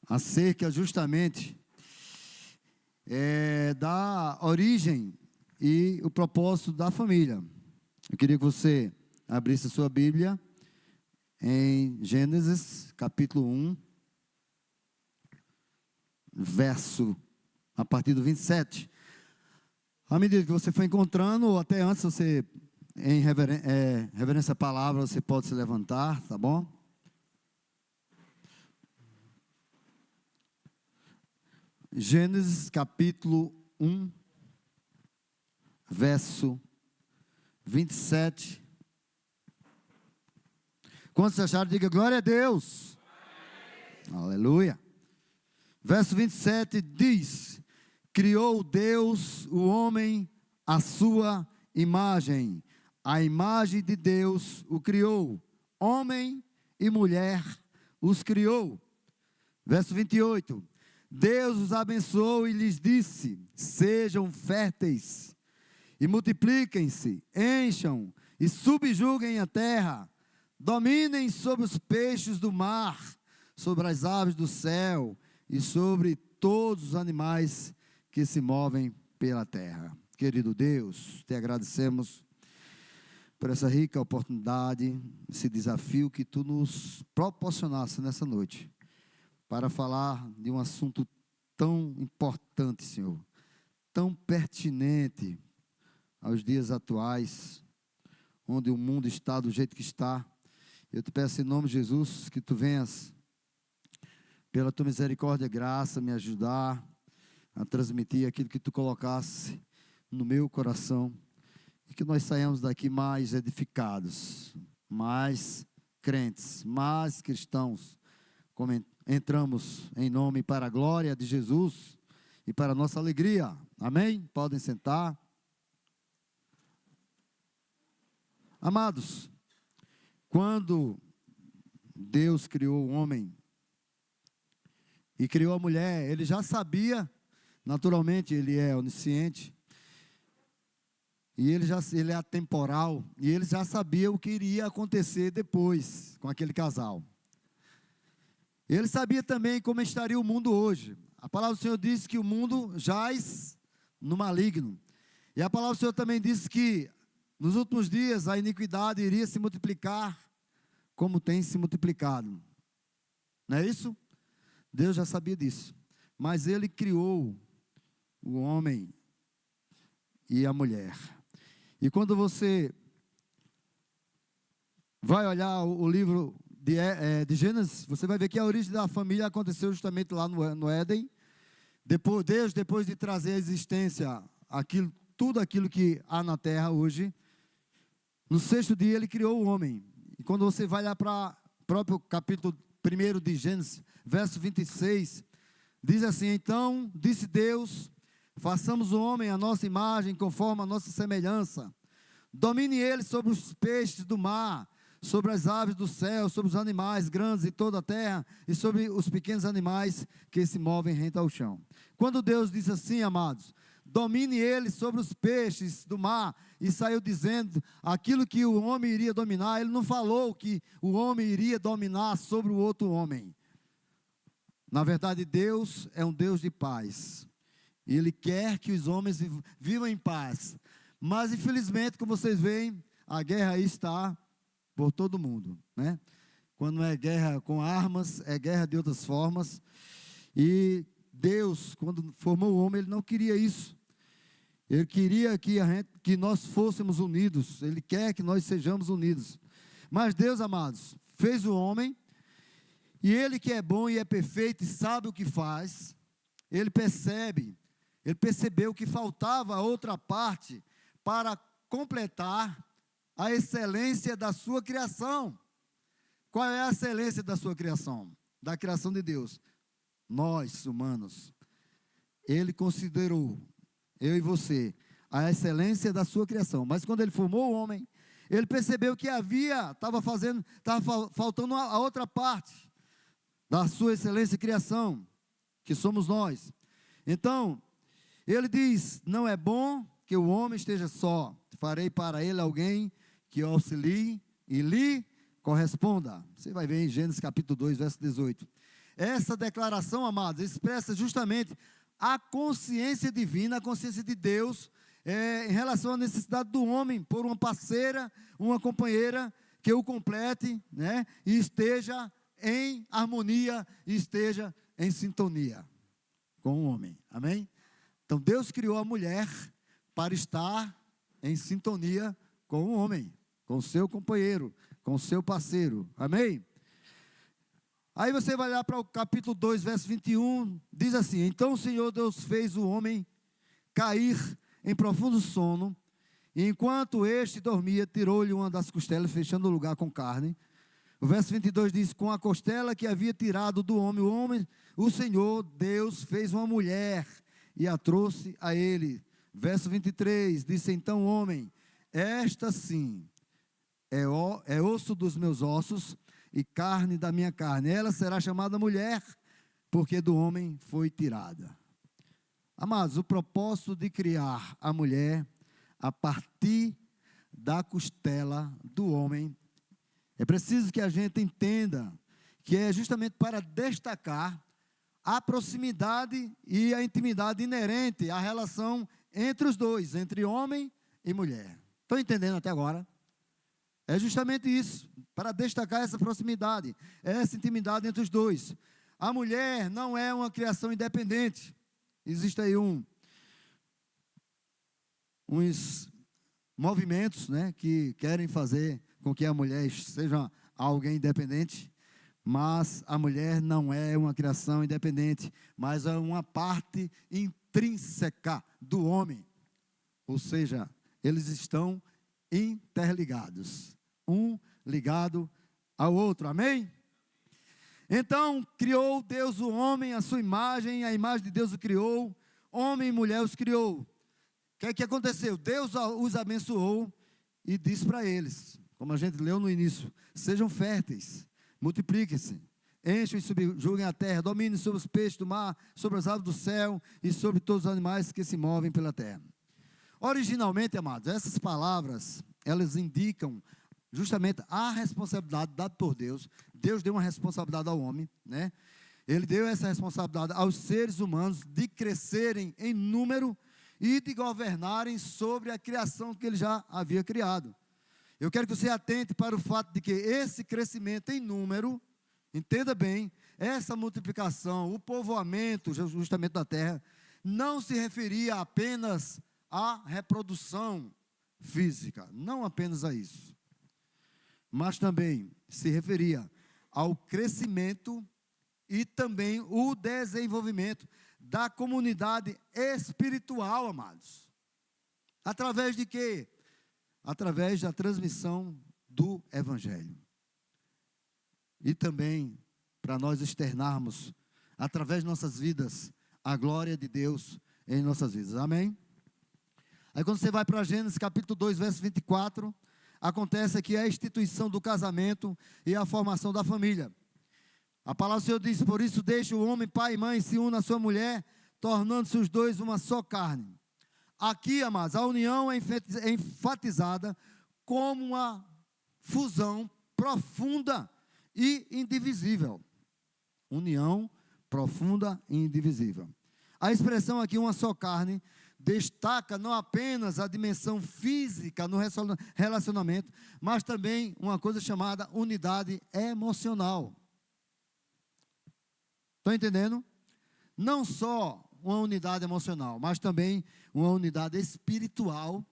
acerca justamente da origem e o propósito da família. Eu queria que você abrisse a sua Bíblia em Gênesis, capítulo 1, verso, a partir do 27. À medida que você for encontrando, ou até antes, você, em reverência à palavra, você pode se levantar, tá bom? Gênesis, capítulo 1, verso 27. Quando você achar, diga glória a Deus. Amém. Aleluia. Verso 27 diz: criou Deus o homem à sua imagem, a imagem de Deus o criou, homem e mulher os criou. Verso 28, Deus os abençoou e lhes disse: sejam férteis e multipliquem-se, encham e subjuguem a terra, dominem sobre os peixes do mar, sobre as aves do céu e sobre todos os animais que se movem pela terra. Querido Deus, te agradecemos por essa rica oportunidade, esse desafio que tu nos proporcionaste nessa noite, para falar de um assunto tão importante, Senhor, tão pertinente aos dias atuais, onde o mundo está do jeito que está. Eu te peço em nome de Jesus, que tu venhas, pela tua misericórdia e graça, me ajudar a transmitir aquilo que tu colocasse no meu coração, e que nós saiamos daqui mais edificados, mais crentes, mais cristãos, como entramos em nome para a glória de Jesus e para a nossa alegria. Amém? Podem sentar. Amados, quando Deus criou o homem e criou a mulher, Ele já sabia, naturalmente Ele é onisciente, e Ele é atemporal, e Ele já sabia o que iria acontecer depois com aquele casal. Ele sabia também como estaria o mundo hoje. A palavra do Senhor diz que o mundo jaz no maligno, e a palavra do Senhor também diz que nos últimos dias a iniquidade iria se multiplicar como tem se multiplicado. Não é isso? Deus já sabia disso. Mas Ele criou o homem e a mulher. E quando você vai olhar o livro de Gênesis, você vai ver que a origem da família aconteceu justamente lá no Éden. Deus, depois de trazer à existência tudo aquilo que há na terra hoje, no sexto dia Ele criou o homem. E quando você vai lá para o próprio capítulo 1 de Gênesis, verso 26, diz assim: então disse Deus, façamos o homem à nossa imagem, conforme a nossa semelhança, domine ele sobre os peixes do mar, sobre as aves do céu, sobre os animais grandes de toda a terra, e sobre os pequenos animais que se movem rente ao chão. Quando Deus disse assim, amados, domine ele sobre os peixes do mar, e saiu dizendo aquilo que o homem iria dominar. Ele não falou que o homem iria dominar sobre o outro homem. Na verdade, Deus é um Deus de paz, e Ele quer que os homens vivam em paz. Mas infelizmente, como vocês veem, a guerra aí está por todo mundo, né? Quando não é guerra com armas, é guerra de outras formas. E Deus, quando formou o homem, Ele não queria isso. Ele queria que nós fôssemos unidos. Ele quer que nós sejamos unidos. Mas Deus, amados, fez o homem, e Ele que é bom e é perfeito e sabe o que faz, Ele percebeu que faltava a outra parte para completar a excelência da sua criação. Qual é a excelência da sua criação? Da criação de Deus? Nós, humanos. Ele considerou, eu e você, a excelência da sua criação. Mas quando Ele formou o homem, Ele percebeu que estava faltando a outra parte da sua excelência e criação, que somos nós. Então, Ele diz: não é bom que o homem esteja só, farei para ele alguém que o auxilie e lhe corresponda. Você vai ver em Gênesis capítulo 2, verso 18. Essa declaração, amados, expressa justamente a consciência divina, a consciência de Deus, em relação à necessidade do homem por uma parceira, uma companheira que o complete, né, e esteja em harmonia, e esteja em sintonia com o homem. Amém? Então Deus criou a mulher para estar em sintonia com o homem, com o seu companheiro, com o seu parceiro. Amém? Aí você vai lá para o capítulo 2, verso 21, diz assim: então o Senhor Deus fez o homem cair em profundo sono, e enquanto este dormia, tirou-lhe uma das costelas, fechando o lugar com carne. O verso 22 diz: com a costela que havia tirado do homem, o Senhor Deus fez uma mulher e a trouxe a ele. Verso 23, disse então o homem: esta sim é osso dos meus ossos e carne da minha carne. Ela será chamada mulher, porque do homem foi tirada. Amados, o propósito de criar a mulher a partir da costela do homem, é preciso que a gente entenda que é justamente para destacar a proximidade e a intimidade inerente à relação entre os dois, entre homem e mulher. Estão entendendo até agora? É justamente isso, para destacar essa proximidade, essa intimidade entre os dois. A mulher não é uma criação independente. Existe aí uns movimentos, né, que querem fazer com que a mulher seja alguém independente, mas a mulher não é uma criação independente, mas é uma parte intrínseca do homem. Ou seja, eles estão interligados, um ligado ao outro. Amém? Então, criou Deus o homem, a sua imagem, a imagem de Deus o criou, homem e mulher os criou. O que é que aconteceu? Deus os abençoou e disse para eles, como a gente leu no início: sejam férteis, multipliquem-se, enchem e subjuguem a terra, dominem sobre os peixes do mar, sobre as aves do céu e sobre todos os animais que se movem pela terra. Originalmente, amados, essas palavras, elas indicam justamente a responsabilidade dada por Deus. Deus deu uma responsabilidade ao homem, né? Ele deu essa responsabilidade aos seres humanos de crescerem em número e de governarem sobre a criação que ele já havia criado. Eu quero que você atente para o fato de que esse crescimento em número, entenda bem, essa multiplicação, o povoamento justamente da terra, não se referia apenas à reprodução física, não apenas a isso, mas também se referia ao crescimento e também o desenvolvimento da comunidade espiritual, amados. Através de quê? Através da transmissão do Evangelho. E também para nós externarmos, através de nossas vidas, a glória de Deus em nossas vidas. Amém? Aí quando você vai para Gênesis capítulo 2, verso 24, acontece aqui a instituição do casamento e a formação da família. A palavra do Senhor diz: por isso deixa o homem, pai e mãe, se une à sua mulher, tornando-se os dois uma só carne. Aqui, amados, a união é enfatizada como uma fusão profunda e indivisível. União profunda e indivisível. A expressão aqui, uma só carne, destaca não apenas a dimensão física no relacionamento, mas também uma coisa chamada unidade emocional. Estão entendendo? Não só uma unidade emocional, mas também uma unidade espiritual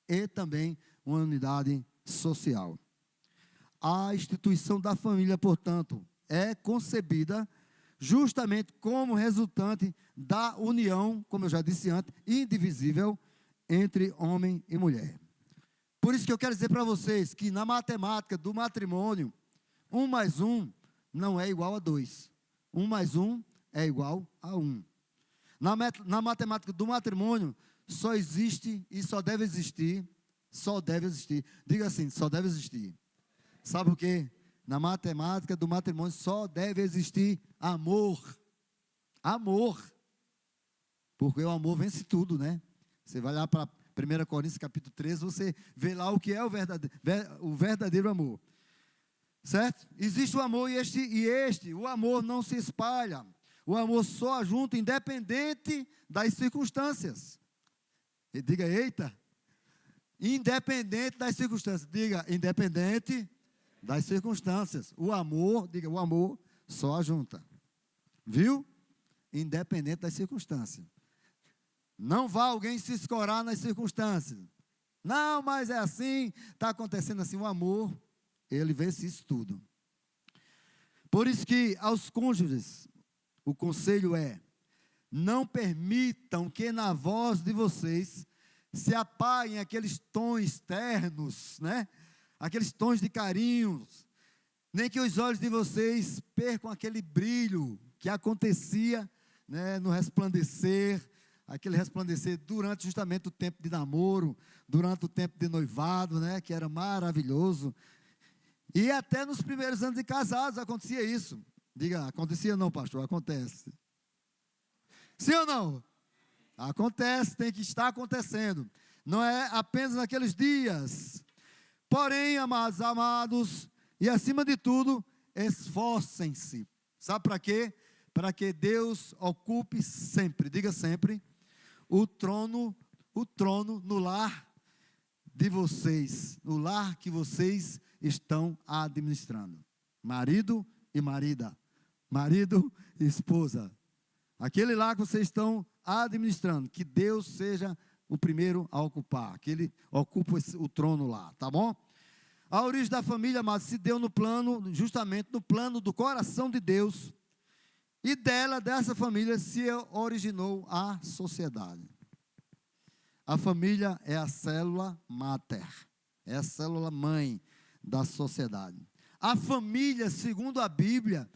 e também uma unidade social. A instituição da família, portanto, é concebida justamente como resultante da união, como eu já disse antes, indivisível entre homem e mulher. Por isso que eu quero dizer para vocês que na matemática do matrimônio, 1 mais 1 não é igual a 2. 1 mais 1 é igual a 1. Na matemática do matrimônio, só existe e só deve existir, diga assim, só deve existir. Sabe o quê? Na matemática do matrimônio só deve existir amor. Amor. Porque o amor vence tudo, né? Você vai lá para 1 Coríntios capítulo 13, você vê lá o que é o verdadeiro amor. Certo? Existe o amor o amor não se espalha. O amor só ajunta independente das circunstâncias. E diga, eita. Independente das circunstâncias. Diga, independente das circunstâncias. O amor, diga, o amor só ajunta. Viu? Independente das circunstâncias. Não vá alguém se escorar nas circunstâncias. Não, mas é assim, está acontecendo assim. O amor, ele vence isso tudo. Por isso que aos cônjuges, o conselho é: não permitam que na voz de vocês se apaguem aqueles tons ternos, né? Aqueles tons de carinhos, nem que os olhos de vocês percam aquele brilho que acontecia, né, no resplandecer, aquele resplandecer durante justamente o tempo de namoro, durante o tempo de noivado, né, que era maravilhoso. E até nos primeiros anos de casados acontecia isso. Diga, acontecia não, pastor? Acontece. Sim ou não? Acontece, tem que estar acontecendo. Não é apenas naqueles dias. Porém, amados, e acima de tudo, esforcem-se. Sabe para quê? Para que Deus ocupe sempre, diga sempre, o trono no lar de vocês, no lar que vocês estão administrando. Marido e marida, marido e esposa. Aquele lá que vocês estão administrando, que Deus seja o primeiro a ocupar, que Ele ocupe o trono lá, tá bom? A origem da família, mas se deu no plano, justamente no plano do coração de Deus, e dessa família, se originou a sociedade. A família é a célula máter, é a célula mãe da sociedade. A família, segundo a Bíblia,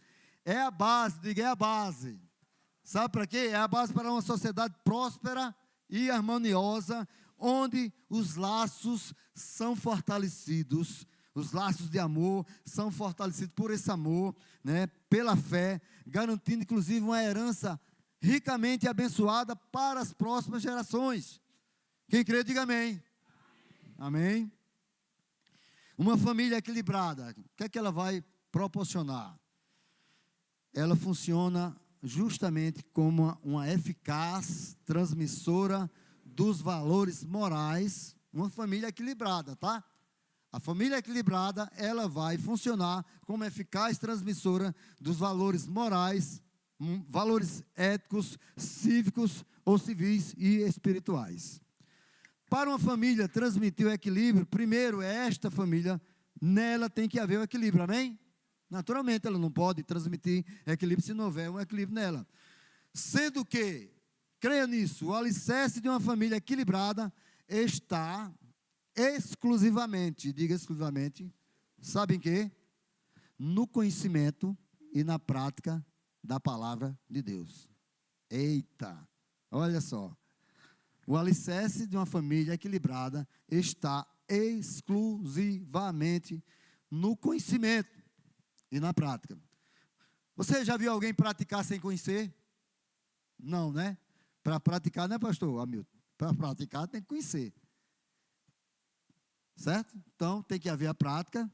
é a base, diga, é a base. Sabe para quê? É a base para uma sociedade próspera e harmoniosa, onde os laços são fortalecidos, os laços de amor são fortalecidos por esse amor, né, pela fé, garantindo inclusive uma herança ricamente abençoada para as próximas gerações. Quem crê, diga amém. Amém. Uma família equilibrada, o que é que ela vai proporcionar? Ela funciona justamente como uma eficaz transmissora dos valores morais, uma família equilibrada, tá? A família equilibrada, ela vai funcionar como eficaz transmissora dos valores morais, valores éticos, cívicos ou civis e espirituais. Para uma família transmitir o equilíbrio, primeiro esta família, nela tem que haver o equilíbrio, amém? Naturalmente, ela não pode transmitir equilíbrio se não houver um equilíbrio nela. Sendo que, creia nisso, o alicerce de uma família equilibrada está exclusivamente, diga exclusivamente, sabe em quê? No conhecimento e na prática da palavra de Deus. Eita, olha só. O alicerce de uma família equilibrada está exclusivamente no conhecimento e na prática. Você já viu alguém praticar sem conhecer? Não, né? Para praticar, né, pastor Hamilton? Para praticar tem que conhecer. Certo? Então, tem que haver a prática,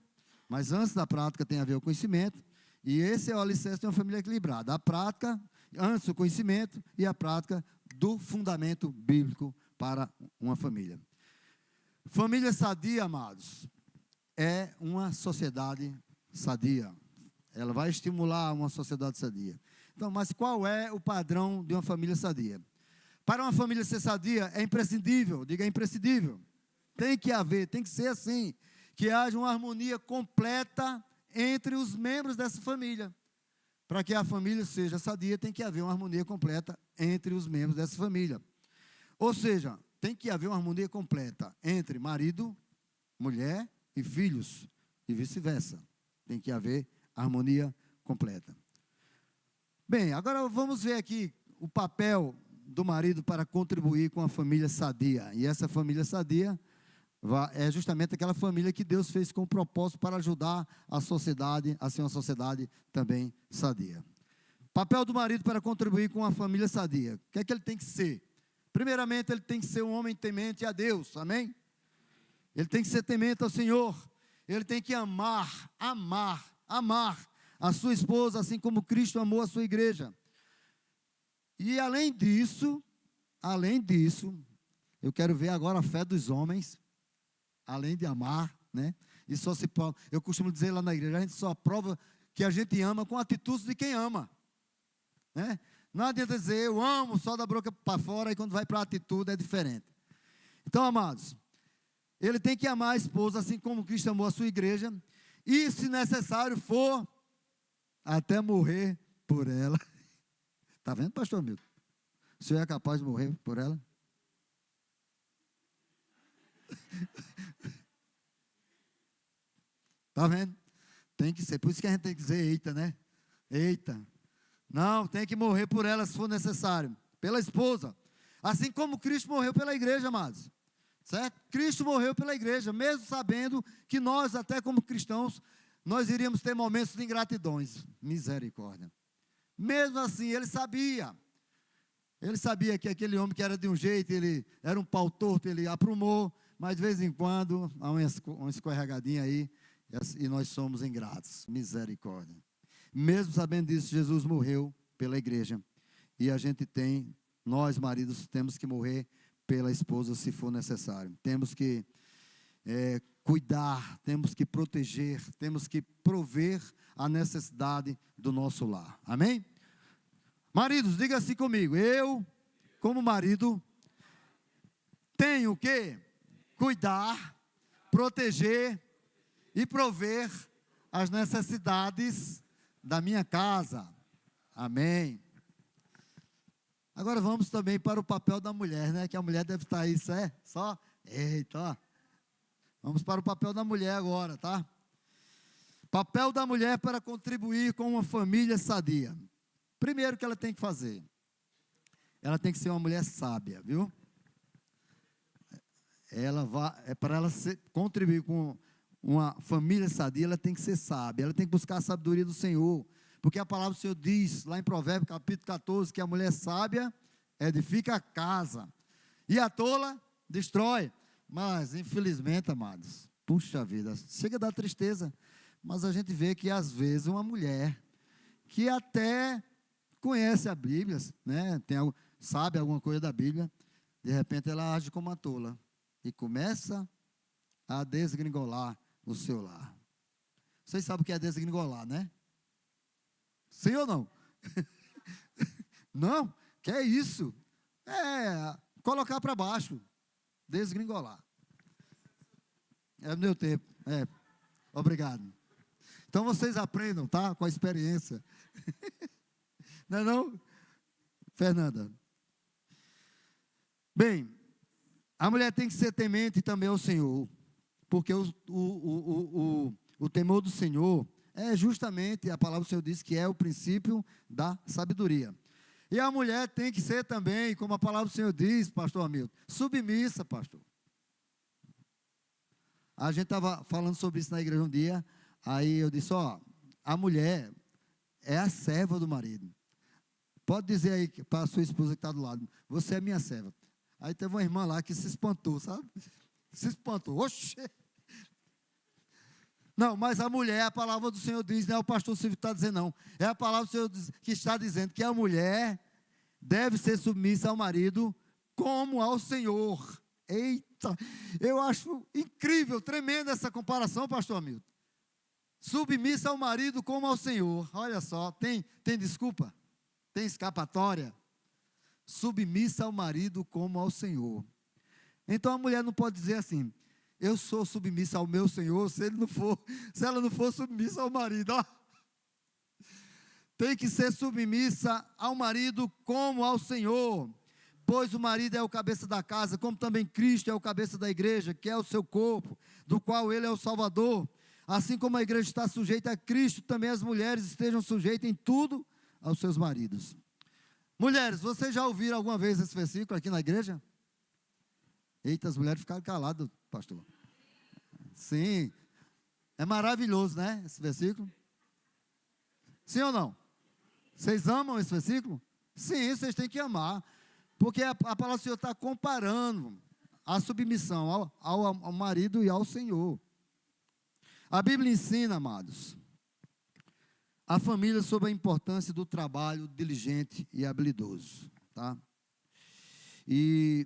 mas antes da prática tem a ver o conhecimento, e esse é o alicerce de uma família equilibrada. A prática, antes o conhecimento, e a prática do fundamento bíblico para uma família. Família sadia, amados, é uma sociedade sadia. Ela vai estimular uma sociedade sadia. Então, mas qual é o padrão de uma família sadia? Para uma família ser sadia, é imprescindível, diga, é imprescindível. Tem que haver, tem que ser assim, que haja uma harmonia completa entre os membros dessa família. Para que a família seja sadia, tem que haver uma harmonia completa entre os membros dessa família. Ou seja, tem que haver uma harmonia completa entre marido, mulher e filhos, e vice-versa. Tem que haver harmonia completa. Bem, agora vamos ver aqui o papel do marido para contribuir com a família sadia. E essa família sadia é justamente aquela família que Deus fez com o propósito para ajudar a sociedade a ser uma sociedade também sadia. Papel do marido para contribuir com a família sadia. O que é que ele tem que ser? Primeiramente, ele tem que ser um homem temente a Deus, amém? Ele tem que ser temente ao Senhor. ele tem que amar a sua esposa, assim como Cristo amou a sua igreja. E além disso, eu quero ver agora a fé dos homens, além de amar, né? E só se prova, eu costumo dizer lá na igreja, a gente só prova que a gente ama com atitudes de quem ama, né? Não adianta dizer, eu amo só da boca para fora, e quando vai para a atitude é diferente. Então, amados, ele tem que amar a esposa, assim como Cristo amou a sua igreja, e se necessário for, até morrer por ela. Está vendo, pastor Milton? O senhor é capaz de morrer por ela? Está vendo? Tem que ser, por isso que a gente tem que dizer eita, né? Eita. Não, tem que morrer por ela se for necessário, pela esposa. Assim como Cristo morreu pela igreja, amados. Certo? Cristo morreu pela igreja, mesmo sabendo que nós, até como cristãos, nós iríamos ter momentos de ingratidões. Misericórdia. Mesmo assim, ele sabia. Ele sabia que aquele homem que era de um jeito, ele era um pau torto, ele aprumou, mas de vez em quando, há uma escorregadinha aí, e nós somos ingratos. Misericórdia. Mesmo sabendo disso, Jesus morreu pela igreja. E a gente tem, nós maridos, temos que morrer pela esposa se for necessário. Temos que cuidar, temos que proteger, temos que prover a necessidade do nosso lar. Amém? Maridos, diga assim comigo. Eu, como marido, tenho que cuidar, proteger e prover as necessidades da minha casa. Amém. Agora vamos também para o papel da mulher, né? Que a mulher deve estar aí, só. Eita, ó. Vamos para o papel da mulher agora, tá? Papel da mulher para contribuir com uma família sadia. Primeiro que ela tem que fazer, ela tem que ser uma mulher sábia, viu? Para ela contribuir com uma família sadia, ela tem que ser sábia, ela tem que buscar a sabedoria do Senhor, porque a palavra do Senhor diz, lá em Provérbios capítulo 14, que a mulher sábia edifica a casa, e a tola destrói. Mas, infelizmente, amados, puxa vida, chega a dar tristeza, mas a gente vê que às vezes uma mulher, que até conhece a Bíblia, né, sabe alguma coisa da Bíblia, de repente ela age como uma tola, e começa a desgringolar o seu lar. Vocês sabem o que é desgringolar, né? Sim ou não? Não? Que é isso? É colocar para baixo, desgringolar. É o meu tempo. Obrigado. Então vocês aprendam, tá? Com a experiência. Não é não? Fernanda. Bem, a mulher tem que ser temente também ao Senhor, porque o temor do Senhor é justamente, a palavra do Senhor diz que é o princípio da sabedoria. E a mulher tem que ser também, como a palavra do Senhor diz, pastor Hamilton, submissa, pastor. A gente estava falando sobre isso na igreja um dia, aí eu disse, a mulher é a serva do marido. Pode dizer aí para a sua esposa que está do lado, você é minha serva. Aí teve uma irmã lá que se espantou, sabe? Se espantou, oxe. Não, mas a mulher, a palavra do Senhor diz, não é o pastor Silvio que está dizendo não, é a palavra do Senhor que está dizendo que a mulher deve ser submissa ao marido como ao Senhor. Eita, eu acho incrível, tremenda essa comparação, pastor Hamilton. Submissa ao marido como ao Senhor. Olha só, tem desculpa? Tem escapatória? Submissa ao marido como ao Senhor. Então a mulher não pode dizer assim, eu sou submissa ao meu Senhor, se ela não for submissa ao marido. Tem que ser submissa ao marido como ao Senhor, pois o marido é o cabeça da casa, como também Cristo é o cabeça da igreja, que é o seu corpo, do qual ele é o Salvador. Assim como a igreja está sujeita a Cristo, também as mulheres estejam sujeitas em tudo aos seus maridos. Mulheres, vocês já ouviram alguma vez esse versículo aqui na igreja? Eita, as mulheres ficaram caladas, pastor. Sim, é maravilhoso, né, esse versículo? Sim ou não? Vocês amam esse versículo? Sim, vocês têm que amar, porque a palavra do Senhor está comparando a submissão ao marido e ao Senhor. A Bíblia ensina, amados, a família sobre a importância do trabalho diligente e habilidoso, tá? E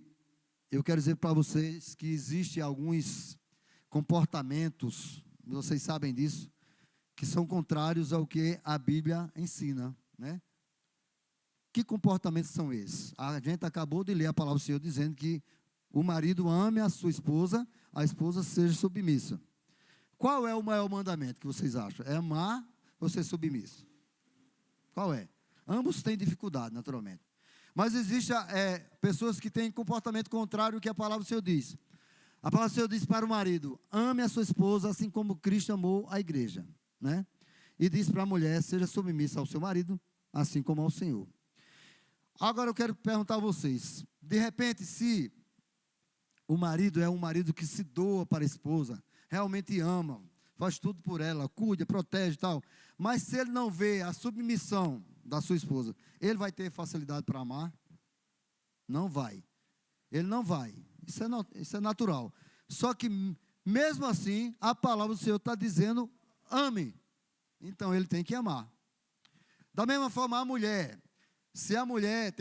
eu quero dizer para vocês que existem alguns comportamentos, vocês sabem disso, que são contrários ao que a Bíblia ensina, né? Que comportamentos são esses? A gente acabou de ler a palavra do Senhor dizendo que o marido ame a esposa seja submissa. Qual é o maior mandamento que vocês acham? É amar ou ser submisso? Qual é? Ambos têm dificuldade, naturalmente. Mas existem pessoas que têm comportamento contrário ao que a palavra do Senhor diz. A palavra do Senhor diz para o marido: ame a sua esposa assim como Cristo amou a igreja, né? E diz para a mulher: seja submissa ao seu marido, assim como ao Senhor. Agora eu quero perguntar a vocês, de repente, se o marido é um marido que se doa para a esposa, realmente ama, faz tudo por ela, cuida, protege e tal, mas se ele não vê a submissão da sua esposa, ele vai ter facilidade para amar? Não vai. Ele não vai. Isso é natural. Só que, mesmo assim, a palavra do Senhor está dizendo: ame. Então, ele tem que amar. Da mesma forma, a mulher. Se a mulher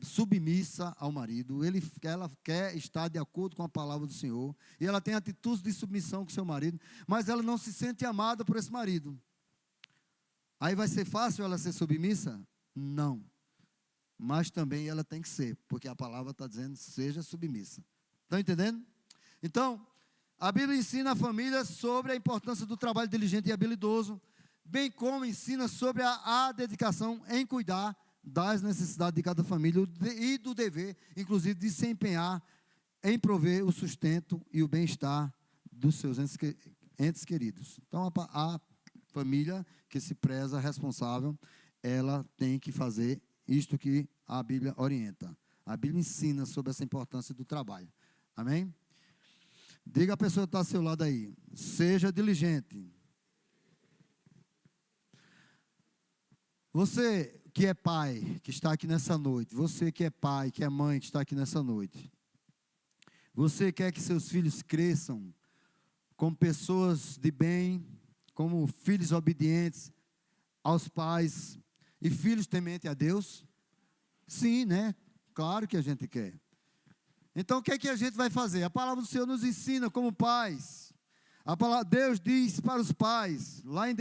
submissa ao marido, ela quer estar de acordo com a palavra do Senhor, e ela tem atitudes de submissão com seu marido, mas ela não se sente amada por esse marido. Aí vai ser fácil ela ser submissa? Não. Mas também ela tem que ser, porque a palavra está dizendo: seja submissa. Estão entendendo? Então, a Bíblia ensina a família sobre a importância do trabalho diligente e habilidoso, bem como ensina sobre a dedicação em cuidar das necessidades de cada família e do dever, inclusive, de se empenhar em prover o sustento e o bem-estar dos seus entes queridos. Então, a família que se preza responsável, ela tem que fazer isto que a Bíblia orienta. A Bíblia ensina sobre essa importância do trabalho. Amém? Diga a pessoa que está ao seu lado aí: seja diligente. Você que é pai, que está aqui nessa noite, você que é pai, que é mãe, que está aqui nessa noite, você quer que seus filhos cresçam como pessoas de bem, como filhos obedientes aos pais e filhos tementes a Deus? Sim, né? Claro que a gente quer. Então, o que é que a gente vai fazer? A palavra do Senhor nos ensina como pais. Deus diz para os pais, lá em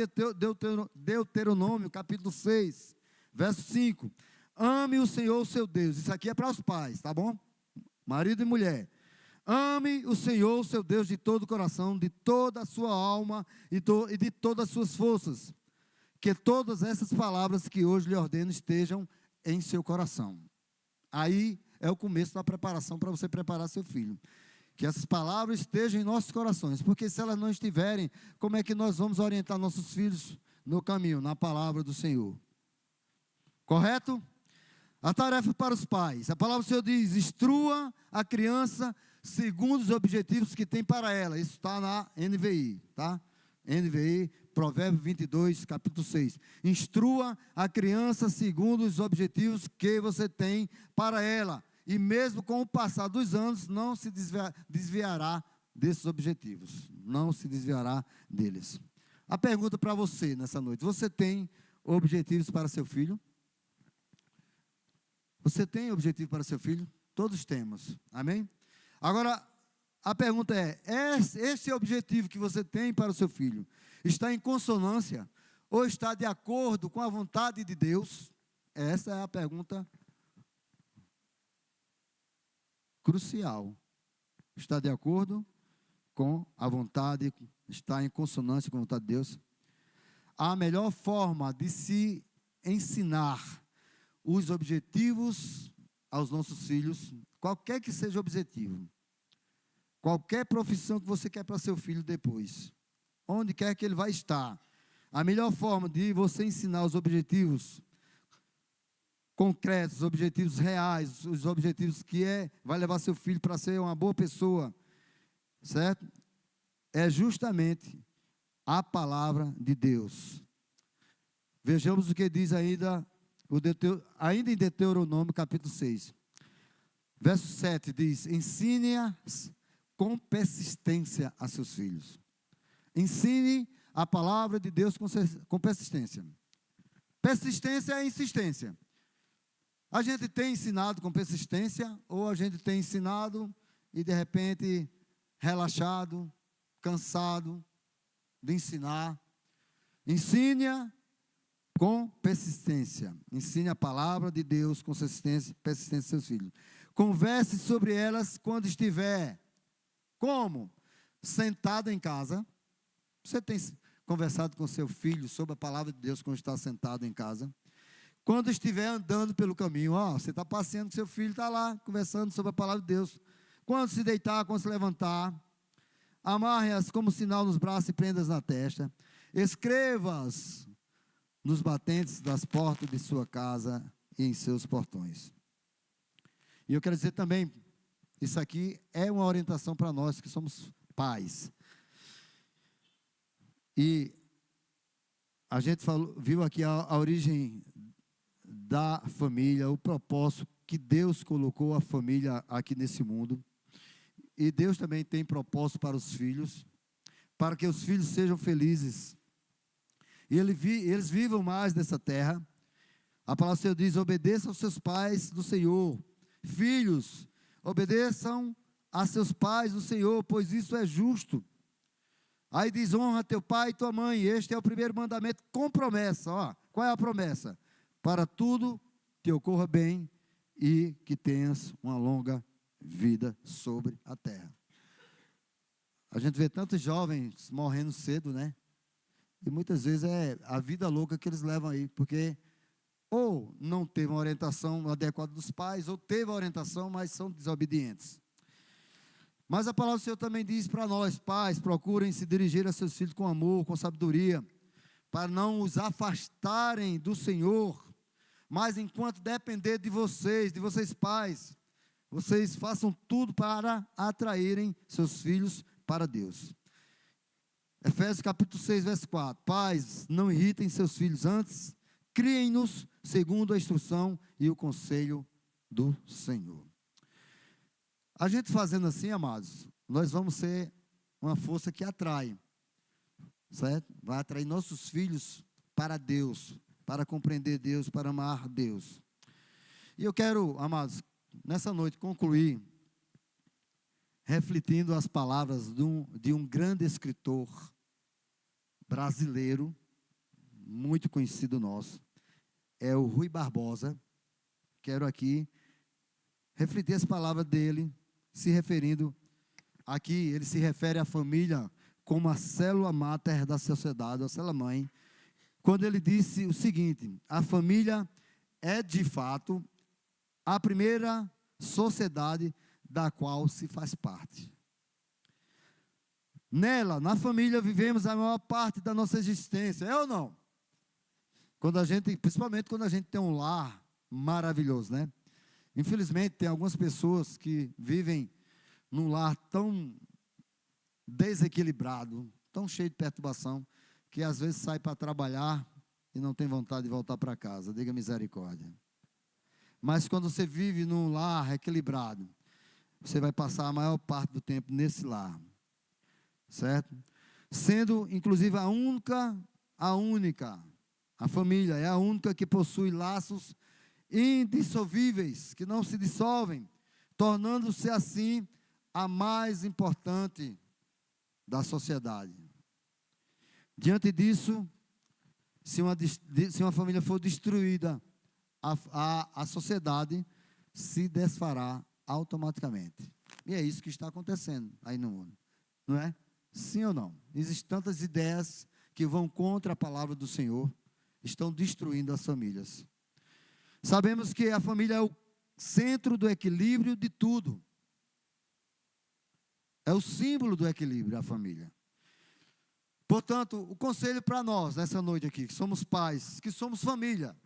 Deuteronômio, capítulo 6, verso 5, ame o Senhor, seu Deus. Isso aqui é para os pais, tá bom? Marido e mulher. Ame o Senhor, seu Deus, de todo o coração, de toda a sua alma e de todas as suas forças. Que todas essas palavras que hoje lhe ordeno estejam em seu coração. Aí é o começo da preparação para você preparar seu filho. Que essas palavras estejam em nossos corações, porque se elas não estiverem, como é que nós vamos orientar nossos filhos no caminho, na palavra do Senhor? Correto? A tarefa para os pais. A palavra do Senhor diz: instrua a criança segundo os objetivos que tem para ela. Isso está na NVI, tá? NVI, Provérbio 22, capítulo 6. Instrua a criança segundo os objetivos que você tem para ela. E mesmo com o passar dos anos, não se desviará desses objetivos. Não se desviará deles. A pergunta para você nessa noite: você tem objetivos para seu filho? Você tem objetivo para seu filho? Todos temos. Amém? Agora, a pergunta é: esse objetivo que você tem para o seu filho está em consonância ou está de acordo com a vontade de Deus? Essa é a pergunta crucial. Está de acordo com a vontade, está em consonância com a vontade de Deus? A melhor forma de se ensinar os objetivos aos nossos filhos, qualquer que seja o objetivo, qualquer profissão que você quer para seu filho depois, onde quer que ele vai estar, a melhor forma de você ensinar os objetivos concretos, os objetivos reais, os objetivos que vai levar seu filho para ser uma boa pessoa, certo? É justamente a palavra de Deus. Vejamos o que diz ainda em Deuteronômio, capítulo 6. Verso 7 diz: ensine-as com persistência a seus filhos. Ensine a palavra de Deus com persistência. Persistência é insistência. A gente tem ensinado com persistência, ou a gente tem ensinado e de repente relaxado, cansado de ensinar. Ensine-a com persistência. Ensine a palavra de Deus com persistência aos seus filhos. Converse sobre elas quando estiver. Como? Sentado em casa. Você tem conversado com seu filho sobre a palavra de Deus quando está sentado em casa? Quando estiver andando pelo caminho, você está passeando com seu filho, está lá, conversando sobre a palavra de Deus. Quando se deitar, quando se levantar, amarre-as como sinal nos braços e prendas na testa. Escreva-as nos batentes das portas de sua casa e em seus portões. E eu quero dizer também, isso aqui é uma orientação para nós que somos pais. E a gente viu aqui a origem da família, o propósito que Deus colocou a família aqui nesse mundo. E Deus também tem propósito para os filhos, para que os filhos sejam felizes. E eles vivam mais nessa terra. A palavra do Senhor diz: obedeçam aos seus pais do Senhor. Filhos, obedeçam a seus pais do Senhor, pois isso é justo. Aí diz: honra teu pai e tua mãe. Este é o primeiro mandamento com promessa. Qual é a promessa? Para tudo te ocorra bem e que tenhas uma longa vida sobre a terra. A gente vê tantos jovens morrendo cedo, né? E muitas vezes é a vida louca que eles levam aí, porque ou não teve uma orientação adequada dos pais, ou teve a orientação, mas são desobedientes. Mas a palavra do Senhor também diz para nós, pais, procurem se dirigir a seus filhos com amor, com sabedoria, para não os afastarem do Senhor. Mas enquanto depender de vocês pais, vocês façam tudo para atraírem seus filhos para Deus. Efésios capítulo 6, verso 4. Pais, não irritem seus filhos, antes criem-nos segundo a instrução e o conselho do Senhor. A gente fazendo assim, amados, nós vamos ser uma força que atrai, certo? Vai atrair nossos filhos para Deus, para compreender Deus, para amar Deus. E eu quero, amados, nessa noite concluir refletindo as palavras de um grande escritor brasileiro, muito conhecido nosso, é o Rui Barbosa. Quero aqui refletir as palavras dele, se referindo, aqui ele se refere à família como a célula máter da sociedade, a célula mãe, quando ele disse o seguinte: a família é de fato a primeira sociedade da qual se faz parte. Nela, na família, vivemos a maior parte da nossa existência, é ou não? Principalmente quando a gente tem um lar maravilhoso, né? Infelizmente, tem algumas pessoas que vivem num lar tão desequilibrado, tão cheio de perturbação, que às vezes sai para trabalhar e não tem vontade de voltar para casa. Diga misericórdia. Mas quando você vive num lar equilibrado, você vai passar a maior parte do tempo nesse lar, certo? Sendo, inclusive, a família é a única que possui laços indissolvíveis, que não se dissolvem, tornando-se assim a mais importante da sociedade. Diante disso, se uma família for destruída, a sociedade se desfará automaticamente. E é isso que está acontecendo aí no mundo, não é? Sim ou não? Existem tantas ideias que vão contra a palavra do Senhor, estão destruindo as famílias. Sabemos que a família é o centro do equilíbrio de tudo. É o símbolo do equilíbrio, a família. Portanto, o conselho para nós, nessa noite aqui, que somos pais, que somos família,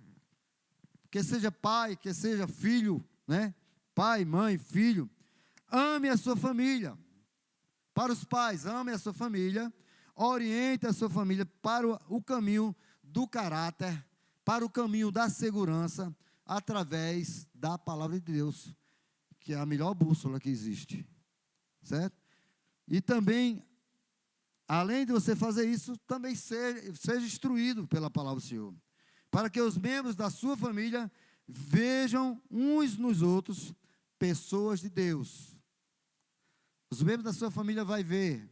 que seja pai, que seja filho, né? Pai, mãe, filho, ame a sua família. Para os pais, ame a sua família, oriente a sua família para o caminho do caráter, para o caminho da segurança, através da palavra de Deus, que é a melhor bússola que existe, certo? E também além de você fazer isso, também seja instruído pela palavra do Senhor, para que os membros da sua família vejam uns nos outros pessoas de Deus. Os membros da sua família vão ver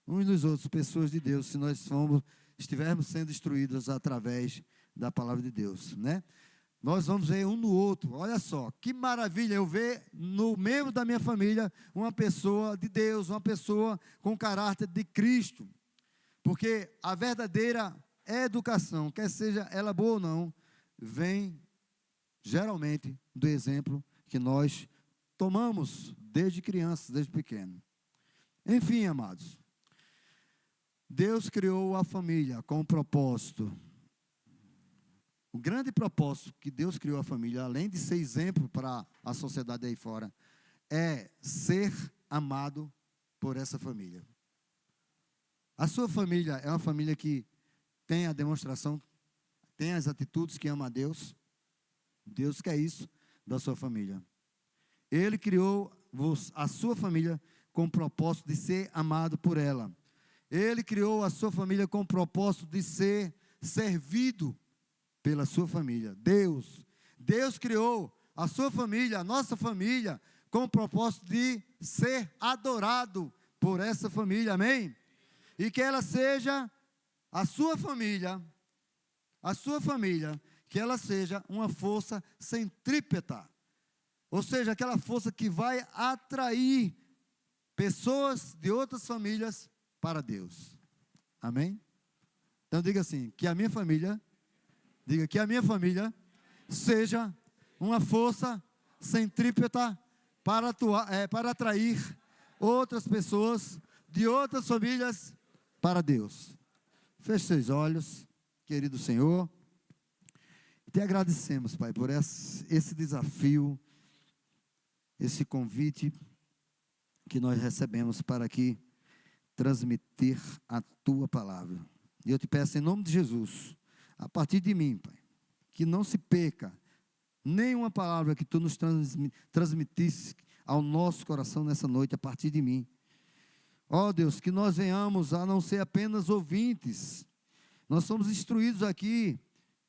uns nos outros pessoas de Deus, se nós estivermos sendo instruídos através da palavra de Deus, né? Nós vamos ver um no outro. Olha só, que maravilha eu ver no membro da minha família uma pessoa de Deus, uma pessoa com caráter de Cristo. Porque a verdadeira educação, quer seja ela boa ou não, vem geralmente do exemplo que nós tomamos desde crianças, desde pequeno. Enfim, amados, Deus criou a família com um propósito. O grande propósito que Deus criou a família, além de ser exemplo para a sociedade aí fora, é ser amado por essa família. A sua família é uma família que tem a demonstração, tem as atitudes que ama a Deus. Deus quer isso da sua família. Ele criou a sua família com o propósito de ser amado por ela. Ele criou a sua família com o propósito de ser servido pela sua família. Deus criou a sua família, a nossa família, com o propósito de ser adorado por essa família, amém? E que ela seja a sua família, que ela seja uma força centrípeta, ou seja, aquela força que vai atrair pessoas de outras famílias para Deus, amém? Então diga assim, que a minha família seja uma força centrípeta para atrair outras pessoas de outras famílias para Deus. Feche seus olhos, querido Senhor. Te agradecemos, Pai, por esse desafio, esse convite que nós recebemos para aqui transmitir a Tua palavra. E eu te peço em nome de Jesus, a partir de mim, Pai, que não se perca nenhuma palavra que Tu nos transmitisse ao nosso coração nessa noite, a partir de mim. Ó Deus, que nós venhamos a não ser apenas ouvintes. Nós somos instruídos aqui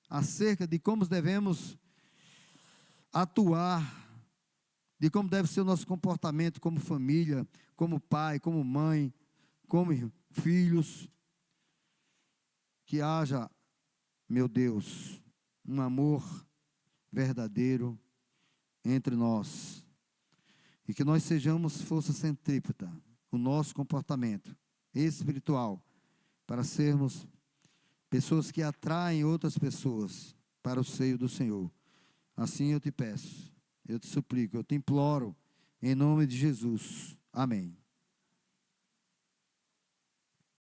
acerca de como devemos atuar, de como deve ser o nosso comportamento como família, como pai, como mãe, como filhos. Que haja, meu Deus, um amor verdadeiro entre nós. E que nós sejamos força centrípeta, o nosso comportamento espiritual, para sermos pessoas que atraem outras pessoas para o seio do Senhor. Assim eu te peço, eu te suplico, eu te imploro, em nome de Jesus. Amém.